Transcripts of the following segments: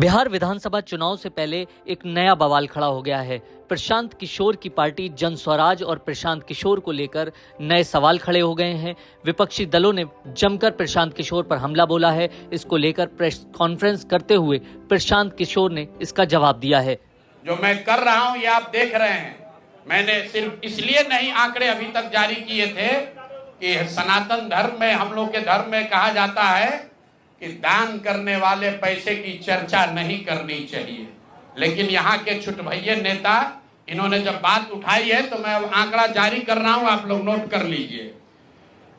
बिहार विधानसभा चुनाव से पहले एक नया बवाल खड़ा हो गया है। प्रशांत किशोर की पार्टी जन स्वराज और प्रशांत किशोर को लेकर नए सवाल खड़े हो गए हैं। विपक्षी दलों ने जमकर प्रशांत किशोर पर हमला बोला है। इसको लेकर प्रेस कॉन्फ्रेंस करते हुए प्रशांत किशोर ने इसका जवाब दिया है। जो मैं कर रहा हूं ये आप देख रहे हैं। मैंने सिर्फ इसलिए नहीं आंकड़े अभी तक जारी किए थे कि सनातन धर्म में, हम लोग के धर्म में कहा जाता है कि दान करने वाले पैसे की चर्चा नहीं करनी चाहिए। लेकिन यहाँ के छुटभैये नेता, इन्होंने जब बात उठाई है तो मैं आंकड़ा जारी कर रहा हूं, आप लोग नोट कर लीजिए।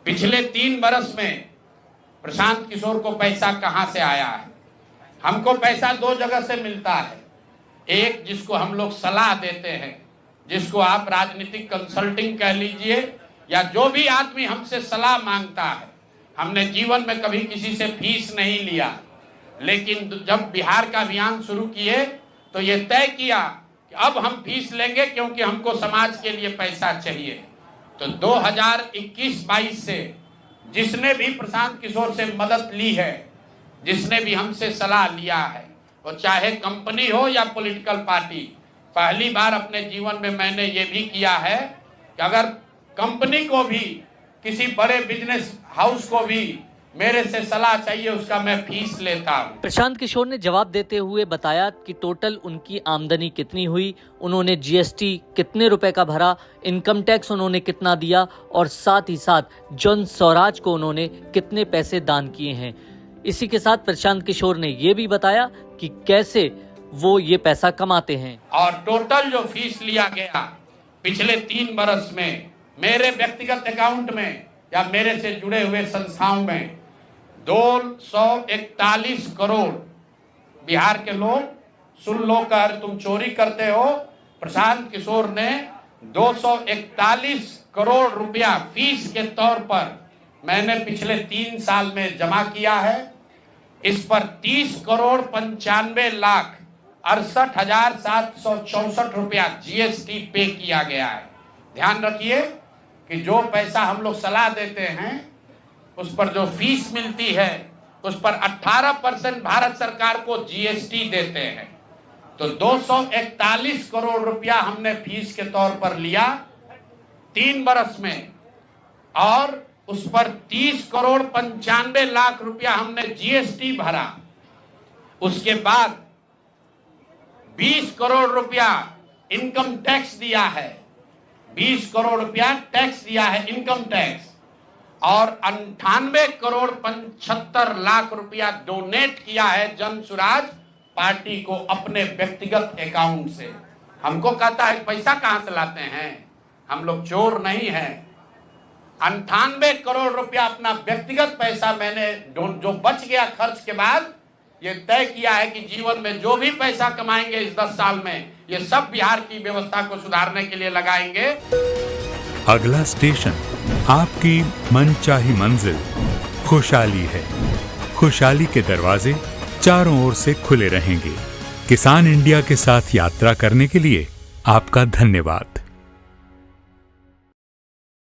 पिछले 3 बरस में प्रशांत किशोर को पैसा कहां से आया है? हमको पैसा 2 जगह से मिलता है। एक, जिसको हम लोग सलाह देते हैं, जिसको आप राजनीतिक कंसल्टिंग कह लीजिए, या जो भी आदमी हमसे सलाह मांगता है। हमने जीवन में कभी किसी से फीस नहीं लिया, लेकिन जब बिहार का अभियान शुरू किए तो ये तय किया कि अब हम फीस लेंगे, क्योंकि हमको समाज के लिए पैसा चाहिए। तो 2021-22 से जिसने भी प्रशांत किशोर से मदद ली है, जिसने भी हमसे सलाह लिया है, वो चाहे कंपनी हो या पॉलिटिकल पार्टी, पहली बार अपने जीवन में मैंने ये भी किया है कि अगर कंपनी को भी, किसी बड़े बिजनेस हाउस को भी मेरे से सलाह चाहिए, उसका मैं फीस लेता हूं। प्रशांत किशोर ने जवाब देते हुए बताया कि टोटल उनकी आमदनी कितनी हुई, उन्होंने जीएसटी कितने रुपए का भरा, इनकम टैक्स उन्होंने कितना दिया, और साथ ही साथ जन स्वराज को उन्होंने कितने पैसे दान किए हैं। इसी के साथ प्रशांत किशोर ने ये भी बताया कि कैसे वो ये पैसा कमाते हैं। और टोटल जो फीस लिया गया पिछले 3 बरस में मेरे व्यक्तिगत अकाउंट में या मेरे से जुड़े हुए संस्थाओं में 241 करोड़। बिहार के लोग सुन लो, कर तुम चोरी करते हो। प्रशांत किशोर ने 241 करोड़ रुपया फीस के तौर पर मैंने पिछले 3 साल में जमा किया है। इस पर 30 करोड़ 95 लाख 68,764 रुपया जीएसटी पे किया गया है। ध्यान रखिए कि जो पैसा हम लोग सलाह देते हैं, उस पर जो फीस मिलती है, उस पर 18% भारत सरकार को जीएसटी देते हैं। तो 241 करोड़ रुपया हमने फीस के तौर पर लिया 3 बरस में, और उस पर 30 करोड़ 95 लाख रुपया हमने जीएसटी भरा। उसके बाद 20 करोड़ रुपया इनकम टैक्स दिया है, 20 करोड़ रुपया टैक्स दिया है, इनकम टैक्स, और 98 करोड़ 75 लाख रुपया डोनेट किया है जन स्वराज पार्टी को अपने व्यक्तिगत अकाउंट से। हमको कहता है पैसा कहां से लाते हैं, हम लोग चोर नहीं हैं। 98 करोड़ रुपया अपना व्यक्तिगत पैसा मैंने जो बच गया खर्च के बाद, ये तय किया है कि जीवन में जो भी पैसा कमाएंगे इस 10 साल में, ये सब बिहार की व्यवस्था को सुधारने के लिए लगाएंगे। अगला स्टेशन आपकी मनचाही मंजिल खुशहाली है। खुशहाली के दरवाजे चारों ओर से खुले रहेंगे। किसान इंडिया के साथ यात्रा करने के लिए आपका धन्यवाद।